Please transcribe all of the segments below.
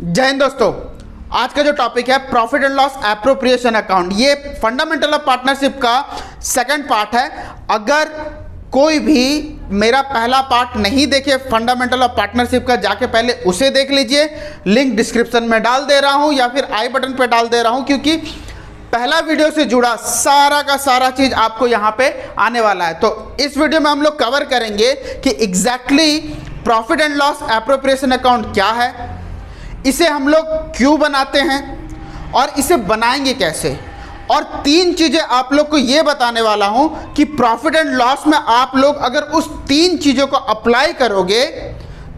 जय हिंद दोस्तों। आज का जो टॉपिक है profit and loss appropriation account, ये फंडामेंटल ऑफ पार्टनरशिप का सेकंड पार्ट है। अगर कोई भी मेरा पहला पार्ट नहीं देखे फंडामेंटल ऑफ पार्टनरशिप का, जाके पहले उसे देख लीजिए। लिंक डिस्क्रिप्शन में डाल दे रहा हूं या फिर आई बटन पे डाल दे रहा हूं, क्योंकि पहला वीडियो से जुड़ा सारा का सारा चीज आपको यहां पे आने वाला है। तो इस वीडियो में हम लोग कवर करेंगे कि exactly profit and loss appropriation account क्या है, इसे हम लोग क्यों बनाते हैं और इसे बनाएंगे कैसे, और तीन चीजें आप लोग को ये बताने वाला हूं कि प्रॉफिट एंड लॉस में आप लोग अगर उस तीन चीजों को अप्लाई करोगे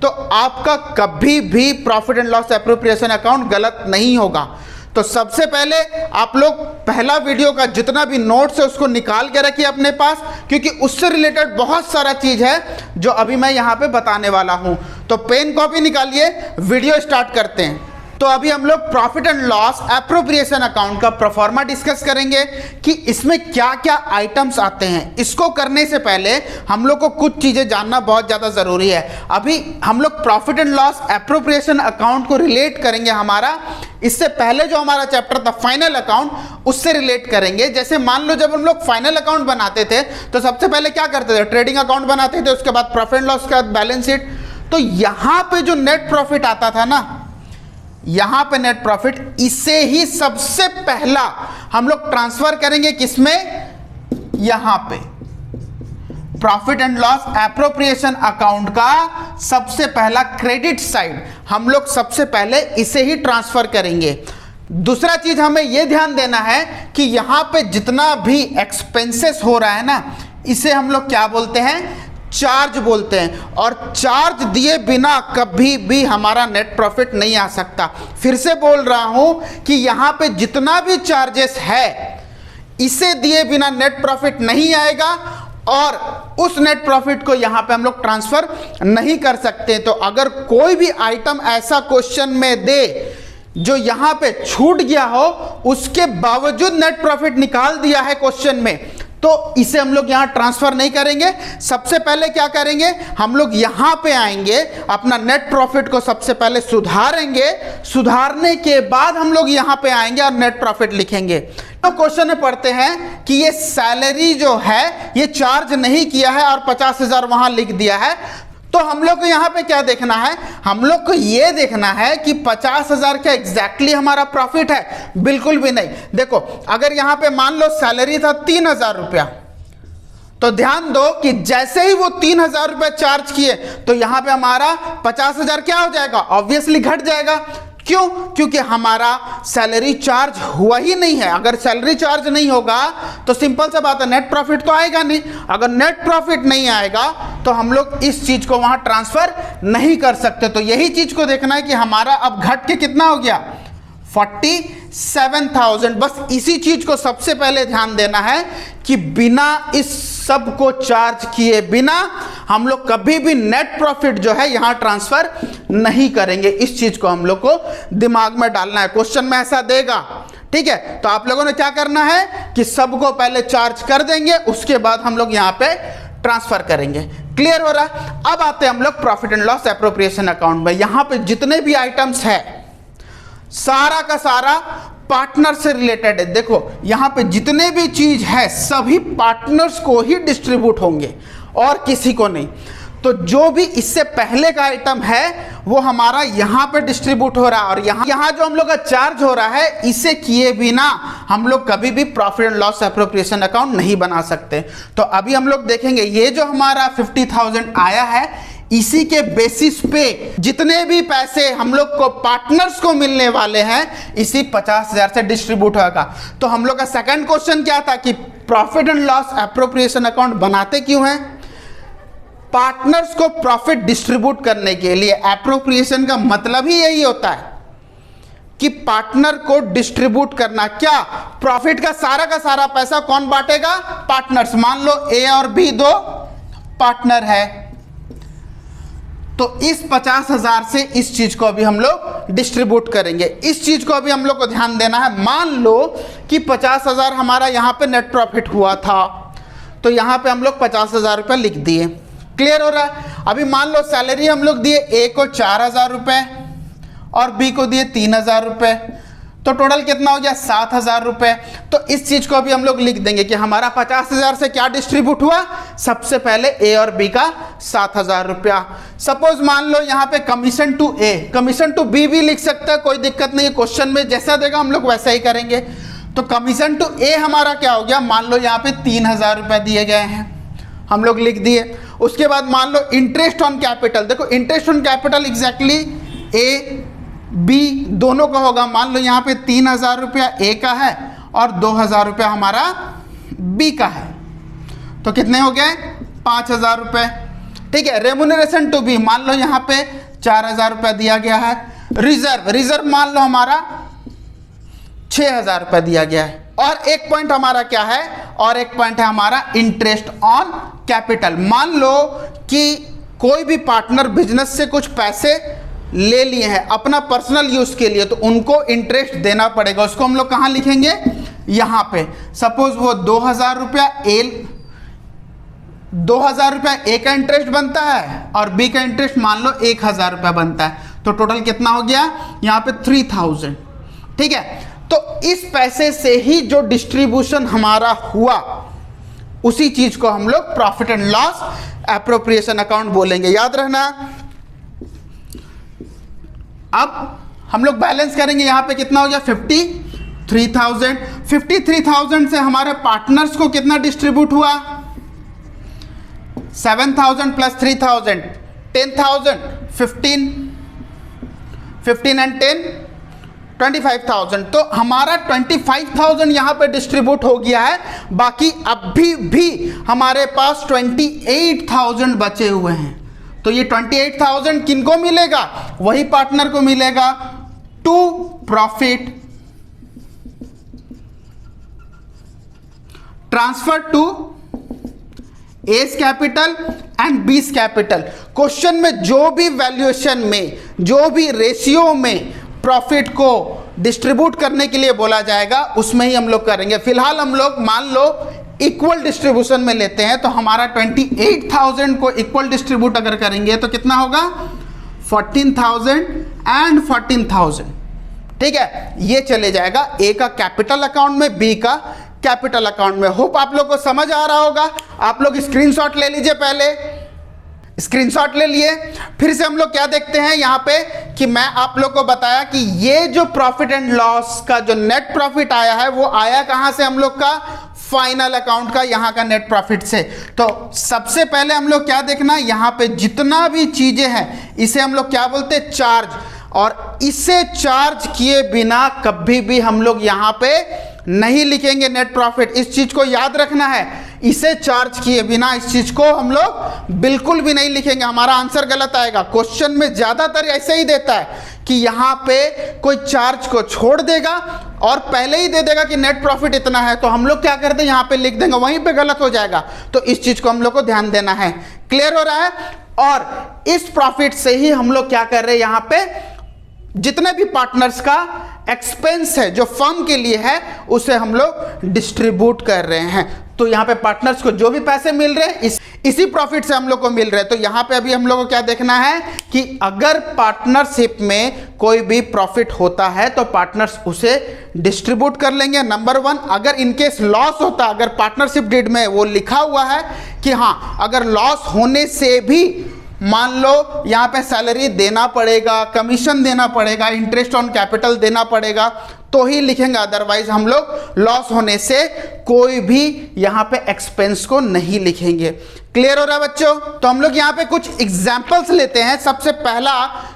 तो आपका कभी भी profit and loss appropriation account गलत नहीं होगा। तो सबसे पहले आप लोग पहला वीडियो का जितना भी नोट्स है उसको निकाल के रखिए अपने पास, क्योंकि उससे रिलेटेड बहुत सारा चीज है जो अभी मैं यहाँ पे बताने वाला हूँ। तो पेन कॉपी निकालिए, वीडियो स्टार्ट करते हैं। तो अभी हम लोग profit and loss appropriation account का प्रोफॉर्मा डिस्कस करेंगे कि इसमें क्या क्या आइटम्स आते हैं। इसको करने से पहले हम लोग को कुछ चीजें जानना बहुत ज्यादा जरूरी है। अभी हम लोग profit and loss appropriation account को रिलेट करेंगे हमारा, इससे पहले जो हमारा चैप्टर था फाइनल अकाउंट, उससे रिलेट करेंगे। जैसे मान लो जब हम लोग फाइनल अकाउंट बनाते थे तो सबसे पहले क्या करते थे, ट्रेडिंग अकाउंट बनाते थे, उसके बाद प्रॉफिट एंड लॉस का बैलेंस शीट। तो यहां पे जो नेट प्रॉफिट आता था ना, यहां पे नेट प्रॉफिट, इसे ही सबसे पहला हम लोग ट्रांसफर करेंगे किसमें, यहां पे profit and loss appropriation account का सबसे पहला क्रेडिट साइड हम लोग सबसे पहले इसे ही ट्रांसफर करेंगे। दूसरा चीज हमें यह ध्यान देना है कि यहां पे जितना भी एक्सपेंसेस हो रहा है ना, इसे हम लोग क्या बोलते हैं, चार्ज बोलते हैं। और चार्ज दिए बिना कभी भी हमारा नेट प्रॉफिट नहीं आ सकता। फिर से बोल रहा हूं कि यहां पे जितना भी चार्जेस है इसे दिए बिना नेट प्रॉफिट नहीं आएगा, और उस नेट प्रॉफिट को यहां पे हम लोग ट्रांसफर नहीं कर सकते। तो अगर कोई भी आइटम ऐसा क्वेश्चन में दे जो यहां पे छूट गया हो, उसके बावजूद नेट प्रॉफिट निकाल दिया है क्वेश्चन में, तो इसे हम लोग यहां ट्रांसफर नहीं करेंगे। सबसे पहले क्या करेंगे, हम लोग यहां पे आएंगे, अपना नेट प्रॉफिट को सबसे पहले सुधारेंगे, सुधारने के बाद हम लोग यहां पे आएंगे और नेट प्रॉफिट लिखेंगे। तो क्वेश्चन में पढ़ते हैं कि ये सैलरी जो है ये चार्ज नहीं किया है और 50,000 वहां लिख दिया है। तो हम लोग को यहाँ पे क्या देखना है, हम लोग को ये देखना है कि 50,000 क्या एग्जैक्टली हमारा प्रॉफिट है, बिल्कुल भी नहीं। देखो अगर यहाँ पे मान लो सैलरी था 3,000 रुपया, तो ध्यान दो कि जैसे ही वो 3,000 रुपया चार्ज किए तो यहाँ पे हमारा 50,000 क्या हो जाएगा, ऑब्वियसली घट जाएगा। क्यों? क्योंकि हमारा सैलरी चार्ज हुआ ही नहीं है। अगर सैलरी चार्ज नहीं होगा तो सिंपल सा बात है, नेट प्रॉफिट तो आएगा नहीं। अगर नेट प्रॉफिट नहीं आएगा तो हम लोग इस चीज को वहां ट्रांसफर नहीं कर सकते। तो यही चीज को देखना है कि हमारा अब घट के कितना हो गया, 47,000। बस इसी चीज को सबसे पहले ध्यान देना है कि बिना इस सब को चार्ज किए बिना हम लोग कभी भी नेट प्रॉफिट जो है यहां ट्रांसफर नहीं करेंगे। इस चीज को हम लोग को दिमाग में डालना है, क्वेश्चन में ऐसा देगा, ठीक है। तो आप लोगों ने क्या करना है कि सबको पहले चार्ज कर देंगे, उसके बाद हम लोग यहां पे ट्रांसफर करेंगे। क्लियर हो रहा है? अब आते हैं हम लोग profit and loss appropriation account में। यहां पे जितने भी आइटम्स है सारा का सारा पार्टनर से रिलेटेड है। देखो यहां पे जितने भी चीज है सभी पार्टनर्स को ही डिस्ट्रीब्यूट होंगे और किसी को नहीं। तो जो भी इससे पहले का आइटम है वो हमारा यहां पे डिस्ट्रीब्यूट हो रहा है, और यहां जो हम लोग का चार्ज हो रहा है इसे किए बिना हम लोग कभी भी profit and loss appropriation account नहीं बना सकते। तो अभी हम लोग देखेंगे ये जो हमारा 50,000 आया है, इसी के बेसिस पे जितने भी पैसे हम लोग को पार्टनर्स को मिलने वाले हैं इसी 50,000 से डिस्ट्रीब्यूट होगा। तो हम लोग का सेकंड क्वेश्चन क्या था कि profit and loss appropriation account बनाते क्यों हैं, पार्टनर्स को प्रॉफिट डिस्ट्रीब्यूट करने के लिए। एप्रोप्रिएशन का मतलब ही यही होता है कि पार्टनर को डिस्ट्रीब्यूट करना। क्या प्रॉफिट का सारा पैसा कौन बांटेगा, पार्टनर्स। मान लो ए और बी दो पार्टनर है, तो इस 50,000 से इस चीज को अभी हम लोग डिस्ट्रीब्यूट करेंगे। इस चीज को अभी हम लोग को ध्यान देना है। मान लो कि 50,000 हमारा यहां पे नेट प्रॉफिट हुआ था, तो यहां पे हम लोग 50,000 रुपये लिख दिए। क्लियर हो रहा है? अभी मान लो सैलरी हम लोग दिए ए को 4,000 रुपये और बी को दिए 3,000 रुपये, तो टोटल कितना हो गया 7,000 रुपये। तो इस चीज को भी हम लोग लिख देंगे कि हमारा 50,000 से क्या डिस्ट्रीब्यूट हुआ, सबसे पहले ए और बी का 7,000 रुपया। सपोज मान लो यहाँ पे commission to A, commission to B भी लिख सकता है, कोई दिक्कत नहीं है, क्वेश्चन में जैसा देगा हम लोग वैसा ही करेंगे। तो कमीशन टू ए हमारा क्या हो गया, मान लो यहाँ पे 3,000 रुपये दिए गए हैं, हम लोग लिख दिए। उसके बाद मान लो इंटरेस्ट ऑन कैपिटल, देखो interest on capital exactly A B दोनों का होगा। मान लो यहाँ पे 3,000 रुपया ए का है और 2,000 रुपया हमारा बी का है, तो कितने हो गए 5,000 रुपये। ठीक है, रेमुनरेशन टू बी मान लो यहाँ पे 4,000 रुपया दिया गया है। रिजर्व, रिजर्व मान लो हमारा 6,000 रुपया दिया गया है। और एक पॉइंट हमारा क्या है, और एक पॉइंट है हमारा इंटरेस्ट ऑन कैपिटल। मान लो कि कोई भी पार्टनर बिजनेस से कुछ पैसे ले लिए हैं अपना पर्सनल यूज के लिए, तो उनको इंटरेस्ट देना पड़ेगा। उसको हम लोग कहाँ लिखेंगे, यहाँ पे। सपोज वो 2,000 रुपया ए, 2,000 रुपया ए का इंटरेस्ट बनता है और बी का इंटरेस्ट मान लो 1,000 रुपया बनता है, तो टोटल कितना हो गया यहाँ पे 3,000। ठीक है, तो इस पैसे से ही जो डिस्ट्रीब्यूशन हमारा हुआ उसी चीज को हम लोग profit and loss appropriation account बोलेंगे, याद रखना। अब हम लोग बैलेंस करेंगे, यहाँ पे कितना हो गया 53,000। 53,000 से हमारे पार्टनर्स को कितना डिस्ट्रीब्यूट हुआ, 7,000 प्लस 3,000 10,000, 15 एंड 10 25,000। तो हमारा 25,000 यहाँ पे डिस्ट्रीब्यूट हो गया है। बाकी अभी भी हमारे पास 28,000 बचे हुए हैं। तो ये 28,000 किनको मिलेगा, वही पार्टनर को मिलेगा to profit transfer to A's capital and B's capital. Question में जो भी वैल्यूएशन में, जो भी रेशियो में प्रॉफिट को डिस्ट्रीब्यूट करने के लिए बोला जाएगा उसमें ही हम लोग करेंगे। फिलहाल हम लोग मान लो इक्वल डिस्ट्रीब्यूशन में लेते हैं, तो हमारा 28,000 को इक्वल डिस्ट्रीब्यूट अगर करेंगे तो कितना होगा 14,000 एंड 14,000। ठीक है, ये चले जाएगा ए का कैपिटल अकाउंट में, बी का कैपिटल अकाउंट में। होप आप लोग को समझ आ रहा होगा। आप लोग स्क्रीनशॉट ले लीजिए, पहले स्क्रीनशॉट ले लिए। फिर से हम लोग क्या देखते हैं यहाँ पे कि मैं आप लोग को बताया कि ये जो प्रॉफिट एंड लॉस का जो नेट प्रॉफिट आया है वो आया कहाँ से, हम लोग का फाइनल अकाउंट का, यहाँ का नेट प्रॉफिट से। तो सबसे पहले हम लोग क्या देखना, यहाँ पे जितना भी चीजें हैं इसे हम लोग क्या बोलते हैं, चार्ज। और इसे चार्ज किए बिना कभी भी हम लोग यहाँ पे नहीं लिखेंगे नेट प्रॉफिट। इस चीज को याद रखना है, इसे चार्ज किए बिना इस चीज को हम लोग बिल्कुल भी नहीं लिखेंगे, हमारा आंसर गलत आएगा। क्वेश्चन में ज्यादातर ऐसे ही देता है कि यहाँ पे कोई चार्ज को छोड़ देगा और पहले ही दे देगा कि नेट प्रॉफिट इतना है, तो हम लोग क्या करते हैं यहाँ पे लिख देंगे, वहीं पे गलत हो जाएगा। तो इस चीज को हम लोग को ध्यान देना है। क्लियर हो रहा है? और इस प्रॉफिट से ही हम लोग क्या कर रहे हैं, यहाँ पे जितने भी पार्टनर्स का एक्सपेंस है जो फर्म के लिए है उसे हम लोग डिस्ट्रीब्यूट कर रहे हैं। तो यहाँ पे पार्टनर्स को जो भी पैसे मिल रहे हैं इसी प्रॉफिट से हम लोग को मिल रहे हैं। तो यहाँ पे अभी हम लोग को क्या देखना है कि अगर पार्टनरशिप में कोई भी प्रॉफिट होता है तो पार्टनर्स उसे डिस्ट्रीब्यूट कर लेंगे, नंबर वन। अगर इनकेस लॉस होता, अगर पार्टनरशिप डीड में वो लिखा हुआ है कि हाँ अगर लॉस होने से भी मान लो यहाँ पे सैलरी देना पड़ेगा, कमीशन देना पड़ेगा, इंटरेस्ट ऑन कैपिटल देना पड़ेगा, तो ही लिखेंगे, अदरवाइज हम लोग लॉस होने से कोई भी यहाँ पे एक्सपेंस को नहीं लिखेंगे। क्लियर हो रहा है बच्चों? तो हम लोग यहाँ पे कुछ एग्जाम्पल्स लेते हैं। सबसे पहला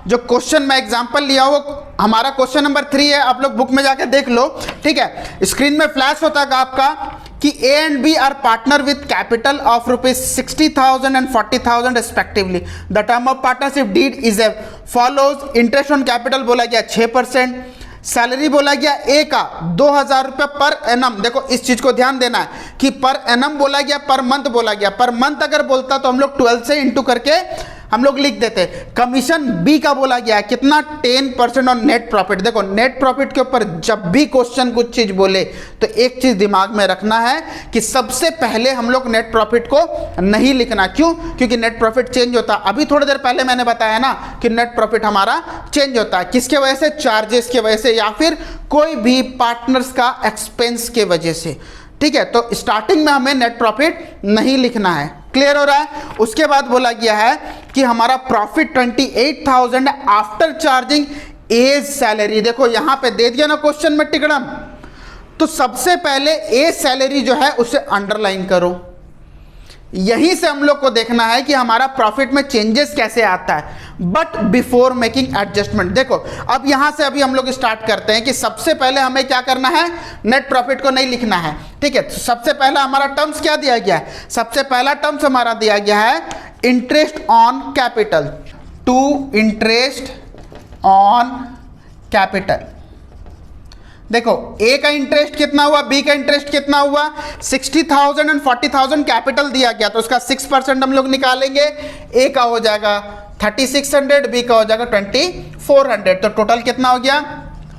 जो क्वेश्चन मैं एग्जाम्पल लिया वो हमारा क्वेश्चन नंबर 3 है, आप लोग बुक में जाके देख लो। ठीक है, स्क्रीन में फ्लैश होता है आपका कि A and B are partner with capital of rupees 60,000 and 40,000 respectively. The term of partnership deed is as follows. Interest on capital बोला गया 6%, सैलरी बोला गया A का 2,000 रुपये पर एनम। देखो इस चीज को ध्यान देना है कि पर एनम बोला गया, पर मंथ बोला गया। पर मंथ अगर बोलता तो हम लोग 12 से इंटू करके हम लोग लिख देते। कमीशन बी का बोला गया है कितना, 10% ऑन नेट प्रॉफिट। देखो नेट प्रॉफिट के ऊपर जब भी क्वेश्चन कुछ चीज बोले तो एक चीज दिमाग में रखना है कि सबसे पहले हम लोग नेट प्रॉफिट को नहीं लिखना। क्यों? क्योंकि नेट प्रॉफिट चेंज होता है। अभी थोड़ी देर पहले मैंने बताया ना कि नेट प्रॉफिट हमारा चेंज होता है किसके वजह से, चार्जेस के वजह से या फिर कोई भी पार्टनर्स का एक्सपेंस के वजह से। ठीक है, तो स्टार्टिंग में हमें नेट प्रॉफिट नहीं लिखना है। क्लियर हो रहा है? उसके बाद बोला गया है कि हमारा profit 28,000 after charging as salary. देखो यहां पे दे दिया ना क्वेश्चन में टिकड़म, तो सबसे पहले एज सैलरी जो है उसे अंडरलाइन करो। यहीं से हम लोग को देखना है कि हमारा प्रॉफिट में चेंजेस कैसे आता है, बट बिफोर मेकिंग एडजस्टमेंट। देखो अब यहां से अभी हम लोग स्टार्ट करते हैं कि सबसे पहले हमें क्या करना है, नेट प्रॉफिट को नहीं लिखना है। ठीक है, तो सबसे पहला हमारा टर्म्स क्या दिया गया है, सबसे पहला टर्म्स हमारा दिया गया है interest on capital, to interest on capital. देखो ए का इंटरेस्ट कितना हुआ, बी का इंटरेस्ट कितना हुआ, 60,000 और 40,000 कैपिटल दिया गया तो उसका 6% हम लोग निकालेंगे। ए का हो जाएगा 3600, बी का हो जाएगा 2400, तो टोटल कितना हो गया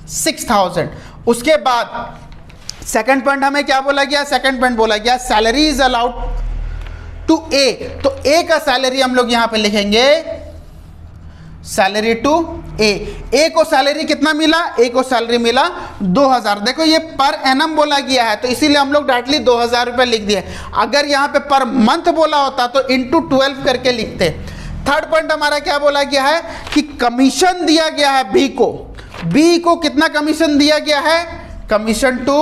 6000। उसके बाद सेकंड पॉइंट हमें क्या बोला गया, सेकंड पॉइंट बोला गया सैलरी इज अलाउड टू ए। तो ए का सैलरी हम लोग यहां पे लिखेंगे सैलरी टू ए को सैलरी कितना मिला, ए को सैलरी मिला 2000। देखो ये पर एनम बोला गया है तो इसीलिए हम लोग डायरेक्टली 2000 रुपये लिख दिए। अगर यहाँ पे पर मंथ बोला होता तो इंटू 12 करके लिखते। थर्ड पॉइंट हमारा क्या बोला गया है कि कमीशन दिया गया है बी को। बी को कितना कमीशन दिया गया है, commission to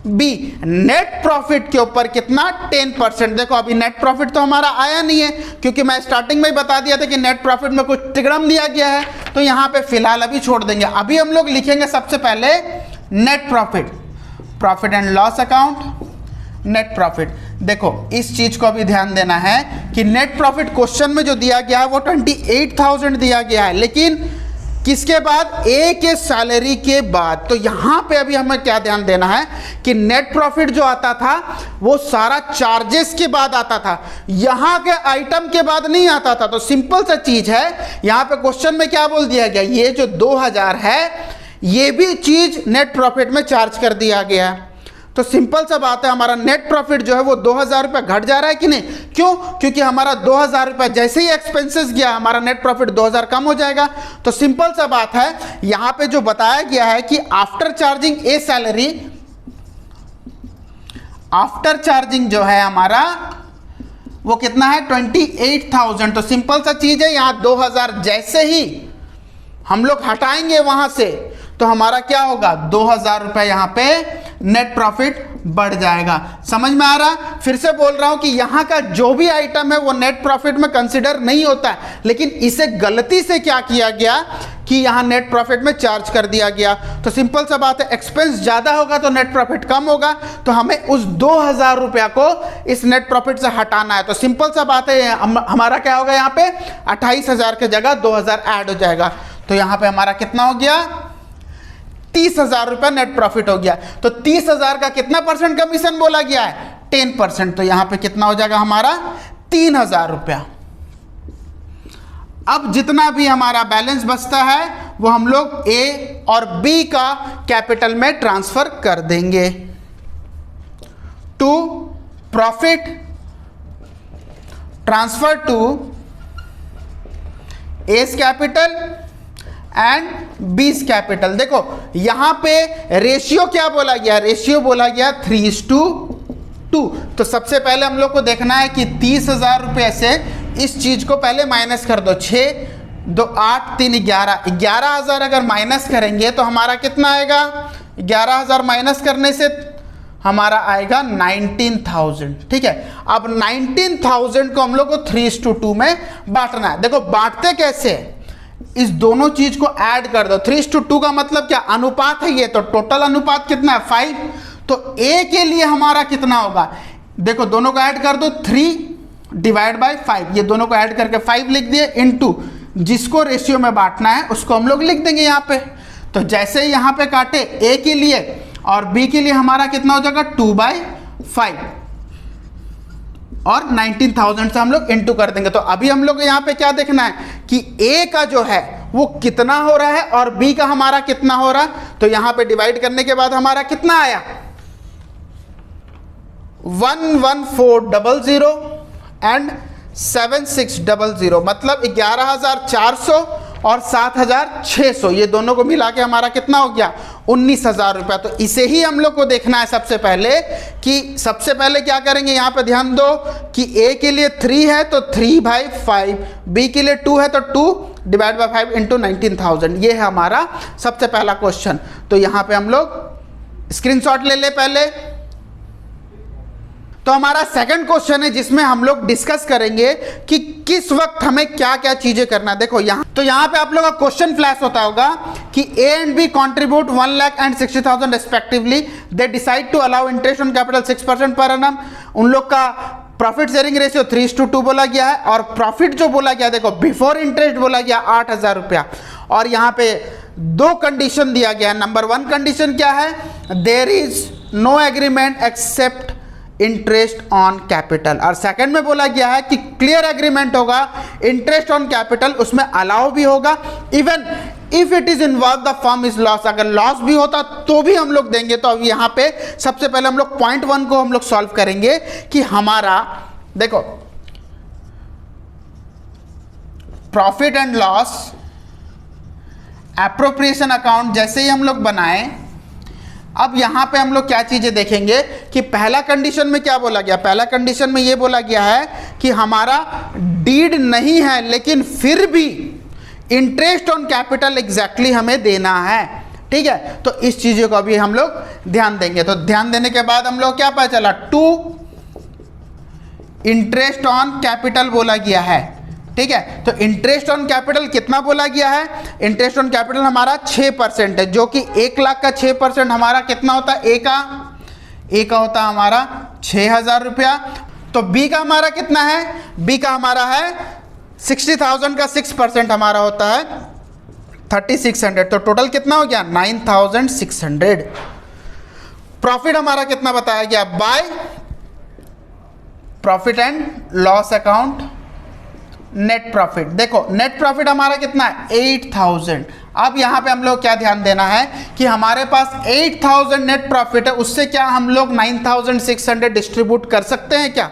B, net profit के ऊपर कितना 10%। देखो अभी नेट प्रॉफिट तो हमारा आया नहीं है क्योंकि मैं स्टार्टिंग में ही बता दिया था कि नेट प्रॉफिट में कुछ टिकड़म दिया गया है, तो यहां पे फिलहाल अभी छोड़ देंगे। अभी हम लोग लिखेंगे सबसे पहले net profit, profit and loss account, net profit. देखो इस चीज को अभी ध्यान देना है कि नेट प्रॉफिट क्वेश्चन में जो दिया गया है वो 28,000 दिया गया है, लेकिन किसके बाद, ए के सैलरी के बाद। तो यहां पे अभी हमें क्या ध्यान देना है कि नेट प्रॉफिट जो आता था वो सारा चार्जेस के बाद आता था, यहां के आइटम के बाद नहीं आता था। तो सिंपल सा चीज है, यहां पे क्वेश्चन में क्या बोल दिया गया, ये जो 2000 है ये भी चीज नेट प्रॉफिट में चार्ज कर दिया गया है। तो सिंपल सा बात है, हमारा नेट प्रॉफिट जो है वो 2000 रुपये घट जा रहा है कि नहीं, क्यों, क्योंकि हमारा 2000 रुपये जैसे ही एक्सपेंसेस गया हमारा नेट प्रॉफिट 2000 कम हो जाएगा। तो सिंपल सा बात है, यहां पे जो बताया गया है कि आफ्टर चार्जिंग ए सैलरी, आफ्टर चार्जिंग जो है हमारा वो कितना है 28,000। तो सिंपल सा चीज है, यहां 2000 जैसे ही हम लोग हटाएंगे वहां से तो हमारा क्या होगा 2000 रुपये यहां पे नेट प्रॉफिट बढ़ जाएगा। समझ में आ रहा, फिर से बोल रहा हूं कि यहां का जो भी आइटम है वो नेट प्रॉफिट में कंसीडर नहीं होता है, लेकिन इसे गलती से क्या किया गया कि यहां नेट प्रॉफिट में चार्ज कर दिया गया। तो सिंपल सा बात है, एक्सपेंस ज्यादा होगा तो नेट प्रॉफिट कम होगा, तो हमें उस 2000 रुपया को इस नेट प्रॉफिट से हटाना है। तो सिंपल सा बात है, हमारा क्या होगा यहाँ पे 28,000 की जगह 2000 ऐड हो जाएगा। तो यहां पे हमारा कितना हो गया 30,000 रुपया नेट प्रॉफिट हो गया। तो 30,000 का कितना परसेंट कमीशन बोला गया है 10%। तो यहां पे कितना हो जाएगा हमारा 3,000 रुपया। अब जितना भी हमारा बैलेंस बचता है वो हम लोग ए और बी का कैपिटल में ट्रांसफर कर देंगे to profit transfer to A's capital and B's capital. देखो यहां पे रेशियो क्या बोला गया, रेशियो बोला गया 3:2। तो सबसे पहले हम लोग को देखना है कि 30,000 रुपये से इस चीज को पहले माइनस कर दो। 6 2 8 3 11, 11,000 अगर माइनस करेंगे तो हमारा कितना आएगा, 11,000 माइनस करने से हमारा आएगा 19,000। ठीक है, अब 19,000 को हम लोग को 3:2 में बांटना है। देखो बांटते कैसे, इस दोनों चीज को ऐड कर दो। 3:2 का मतलब क्या, अनुपात है ये, तो टोटल अनुपात कितना है 5। तो ए के लिए हमारा कितना होगा, देखो दोनों को ऐड कर दो 3/5, ये दोनों को ऐड करके 5 लिख दिए, इनटू जिसको रेशियो में बांटना है उसको हम लोग लिख देंगे यहाँ पे। तो जैसे ही यहाँ पे काटे ए के लिए और बी के लिए हमारा कितना हो जाएगा 2/5। और 19,000 से हम लोग इनटू कर देंगे। तो अभी हम लोग यहाँ पे क्या देखना है कि ए का जो है वो कितना हो रहा है और बी का हमारा कितना हो रहा है। तो यहाँ पे डिवाइड करने के बाद हमारा कितना आया 11400 एंड 7600, मतलब 11,400 और 7,600, ये दोनों को मिला के हमारा कितना हो गया 19,000 रुपया। तो इसे ही हम लोग को देखना है सबसे पहले कि सबसे पहले क्या करेंगे, यहाँ पे ध्यान दो कि ए के लिए 3 है तो 3/5, बी के लिए 2 है तो 2 डिवाइड बाय 5 इंटू 19,000, ये है हमारा सबसे पहला क्वेश्चन। तो यहाँ पे हम लोग स्क्रीनशॉट ले ले पहले। तो हमारा सेकंड क्वेश्चन है जिसमें हम लोग डिस्कस करेंगे कि किस वक्त हमें क्या क्या चीजें करना है। देखो यहाँ पे आप लोगों का क्वेश्चन फ्लैश होता होगा कि A and B contribute 1,00,000 and 60,000 respectively, they decide to allow interest on capital 6% पर एनम। उन लोग का प्रॉफिट शेयरिंग रेशियो 3:2 बोला गया है और प्रॉफिट जो बोला गया देखो बिफोर इंटरेस्ट बोला गया 8,000 रुपया। और यहाँ पे 2 कंडीशन दिया गया है। नंबर 1 कंडीशन क्या है, there is no agreement except interest on capital, और सेकंड में बोला गया है कि क्लियर एग्रीमेंट होगा, इंटरेस्ट ऑन कैपिटल उसमें अलाउ भी होगा, even if it is involve the firm is loss, अगर लॉस भी होता तो भी हम लोग देंगे। तो अब यहाँ पे सबसे पहले हम लोग पॉइंट 1 को हम लोग सॉल्व करेंगे कि हमारा देखो profit and loss appropriation account जैसे ही हम लोग बनाएं, अब यहां पे हम लोग क्या चीजें देखेंगे कि पहला कंडीशन में क्या बोला गया, पहला कंडीशन में ये बोला गया है कि हमारा डीड नहीं है लेकिन फिर भी इंटरेस्ट ऑन कैपिटल एग्जैक्टली हमें देना है, ठीक है। तो इस चीजों को अभी हम लोग ध्यान देंगे। तो ध्यान देने के बाद हम लोग क्या पता चला 2 इंटरेस्ट ऑन कैपिटल बोला गया है, ठीक है। तो इंटरेस्ट ऑन कैपिटल कितना बोला गया है, इंटरेस्ट ऑन कैपिटल हमारा 6% है, जो कि 1 लाख का 6% हमारा कितना होता है, ए का होता है हमारा 6,000 रुपया। तो बी का हमारा कितना है, बी का हमारा है 60,000 का 6% हमारा होता है 3,600, तो टोटल कितना हो गया 9,600। प्रॉफिट हमारा कितना बताया गया by profit and loss account net profit. देखो नेट प्रॉफिट हमारा कितना है 8,000। अब यहां पे हम लोग क्या ध्यान देना है कि हमारे पास 8,000 नेट प्रॉफिट है, उससे क्या हम लोग 9,600 डिस्ट्रीब्यूट कर सकते हैं क्या,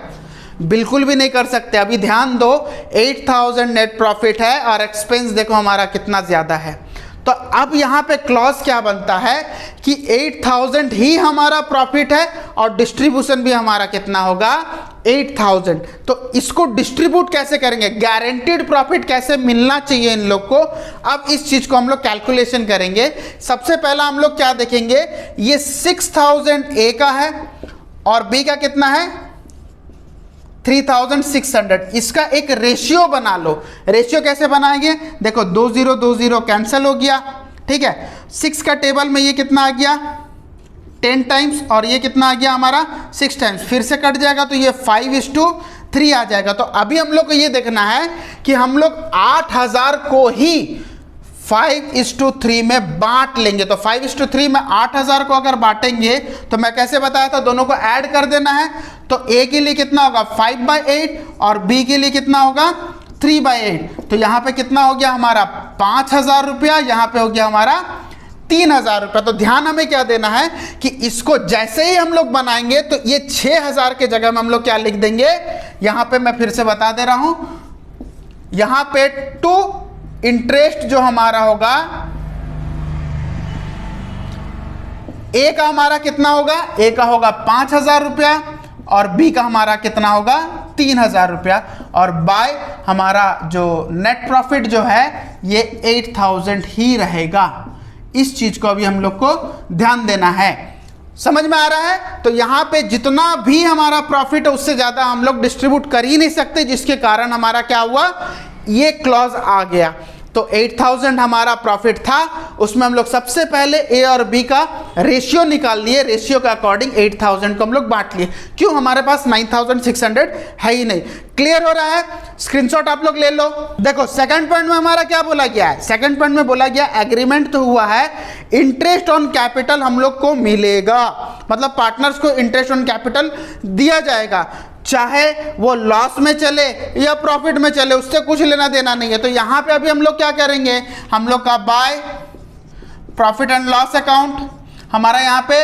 बिल्कुल भी नहीं कर सकते। अभी ध्यान दो 8,000 नेट प्रॉफिट है और एक्सपेंस देखो हमारा कितना ज्यादा है। तो अब यहां पे क्लॉज क्या बनता है कि 8,000 ही हमारा प्रॉफिट है और डिस्ट्रीब्यूशन भी हमारा कितना होगा 8,000। तो इसको डिस्ट्रीब्यूट कैसे करेंगे, गारंटीड प्रॉफिट कैसे मिलना चाहिए इन लोग को, अब इस चीज को हम लोग कैलकुलेशन करेंगे। सबसे पहला हम लोग क्या देखेंगे, ये 6,000 ए का है और बी का कितना है 3,600, इसका एक रेशियो बना लो। रेशियो कैसे बनाएंगे, देखो 20 कैंसिल हो गया, ठीक है। 6 का टेबल में ये कितना आ गया 10 टाइम्स और ये कितना आ गया हमारा 6 टाइम्स, फिर से कट जाएगा तो ये 5:3 आ जाएगा। तो अभी हम लोग को ये देखना है कि हम लोग 8,000 को ही 5:3 में बांट लेंगे। तो 5:3 में 8,000 को अगर बांटेंगे तो मैं कैसे बताया था, दोनों को ऐड कर देना है। तो ए के लिए कितना होगा 5/8 और बी के लिए कितना होगा 3/8। तो यहाँ पे कितना हो गया हमारा 5,000 रुपया, यहाँ पे हो गया हमारा 3,000 रुपया। तो ध्यान हमें क्या देना है कि इसको जैसे ही हम लोग बनाएंगे तो ये 6,000 के जगह में हम लोग क्या लिख देंगे, यहाँ पे मैं फिर से बता दे रहा हूं, यहाँ पे 2 इंटरेस्ट जो हमारा होगा ए का हमारा कितना होगा, ए का होगा 5,000 रुपया और बी का हमारा कितना होगा 3,000 रुपया, और बाय हमारा जो नेट प्रॉफिट जो है ये 8,000 ही रहेगा। इस चीज को अभी हम लोग को ध्यान देना है, समझ में आ रहा है। तो यहाँ पे जितना भी हमारा प्रॉफिट है उससे ज्यादा हम लोग डिस्ट्रीब्यूट कर ही नहीं सकते, जिसके कारण हमारा क्या हुआ ये क्लॉज आ गया। तो 8,000 हमारा प्रॉफिट था, उसमें हम लोग सबसे पहले ए और बी का रेशियो निकाल लिए, रेशियो के अकॉर्डिंग 8,000 को हम लोग बांट लिए। क्यों, हमारे पास 9,600 है ही नहीं। क्लियर हो रहा है, स्क्रीनशॉट आप लोग ले लो। देखो सेकंड पॉइंट में हमारा क्या बोला गया है, सेकंड पॉइंट में बोला गया एग्रीमेंट तो हुआ है, इंटरेस्ट ऑन कैपिटल हम लोग को मिलेगा, मतलब पार्टनर्स को इंटरेस्ट ऑन कैपिटल दिया जाएगा। चाहे वो लॉस में चले या प्रॉफिट में चले, उससे कुछ लेना देना नहीं है। तो यहाँ पे अभी हम लोग क्या करेंगे, हम लोग का by profit and loss account, हमारा यहाँ पे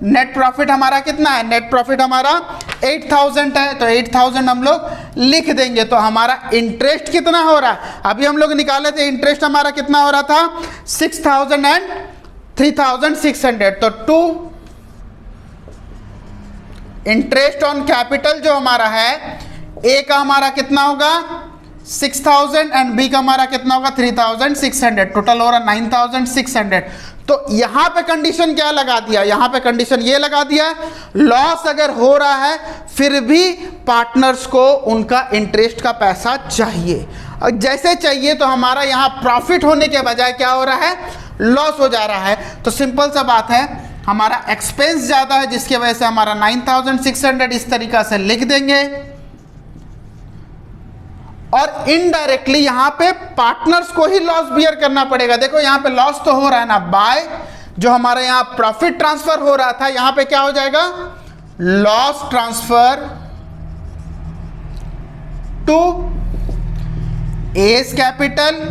नेट प्रॉफिट हमारा कितना है, नेट प्रॉफिट हमारा 8000 है, तो 8000 हम लोग लिख देंगे। तो हमारा इंटरेस्ट कितना हो रहा है, अभी हम लोग निकाले थे इंटरेस्ट हमारा कितना हो रहा था 6000 एंड 3600, तो 2 इंटरेस्ट ऑन कैपिटल जो हमारा है, ए का हमारा कितना होगा 6000 एंड बी का हमारा कितना होगा 3600, टोटल हो रहा 9600। तो यहां पे कंडीशन क्या लगा दिया, यहां पे कंडीशन ये लगा दिया, लॉस अगर हो रहा है फिर भी पार्टनर्स को उनका इंटरेस्ट का पैसा चाहिए, और जैसे चाहिए तो हमारा यहां प्रॉफिट होने के बजाय क्या हो रहा है, लॉस हो जा रहा है। तो सिंपल सा बात है, हमारा एक्सपेंस ज्यादा है जिसकी वजह से हमारा 9600 इस तरीका से लिख देंगे, और इनडायरेक्टली यहां पे पार्टनर्स को ही लॉस बियर करना पड़ेगा। देखो यहां पे लॉस तो हो रहा है ना, बाय जो हमारे यहां प्रॉफिट ट्रांसफर हो रहा था, यहां पे क्या हो जाएगा, loss transfer to A's capital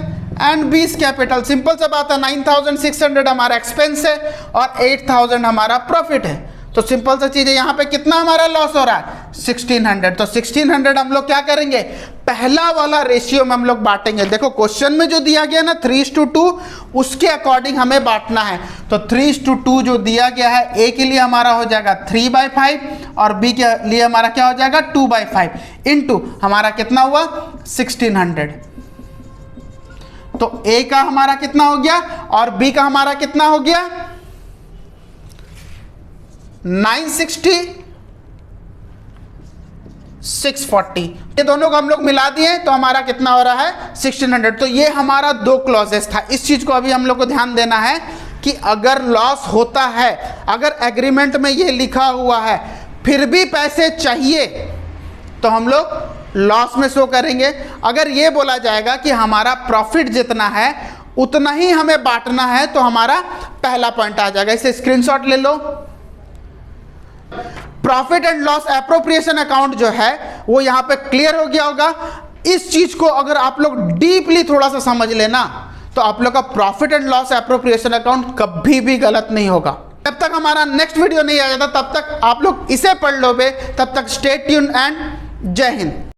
and B's capital. Simple सा बात है, 9600 हमारा एक्सपेंस है और 8000 हमारा प्रॉफिट है। तो सिंपल सा चीज है, यहां पे कितना हमारा लॉस हो रहा है 1600। तो 1600 हम लोग क्या करेंगे, पहला वाला रेशियो में हम लोग बांटेंगे। देखो क्वेश्चन में जो दिया गया ना 3:2, उसके अकॉर्डिंग हमें बांटना है। तो 3:2 जो दिया गया है, ए के लिए हमारा हो जाएगा 3/5 और बी के लिए हमारा क्या हो जाएगा 2/5 इंटू हमारा कितना हुआ 1600। तो ए का हमारा कितना हो गया और बी का हमारा कितना हो गया 960 640। ये दोनों को हम लोग मिला दिए तो हमारा कितना हो रहा है 1600। तो ये हमारा 2 क्लॉजेस था। इस चीज को अभी हम लोग को ध्यान देना है कि अगर लॉस होता है, अगर एग्रीमेंट में ये लिखा हुआ है फिर भी पैसे चाहिए, तो हम लोग लॉस में शो करेंगे। अगर ये बोला जाएगा कि हमारा प्रॉफिट जितना है उतना ही हमें बांटना है, तो हमारा पहला पॉइंट आ जाएगा। इसे स्क्रीनशॉट ले लो। Profit and loss appropriation account जो है वो यहां पे क्लियर हो गया होगा। इस चीज को अगर आप लोग डीपली थोड़ा सा समझ लेना तो आप लोग का profit and loss appropriation account कभी भी गलत नहीं होगा। जब तक हमारा नेक्स्ट वीडियो नहीं आ जाता तब तक आप लोग इसे पढ़ लो बे। तब तक स्टे ट्यून्ड एंड जय हिंद।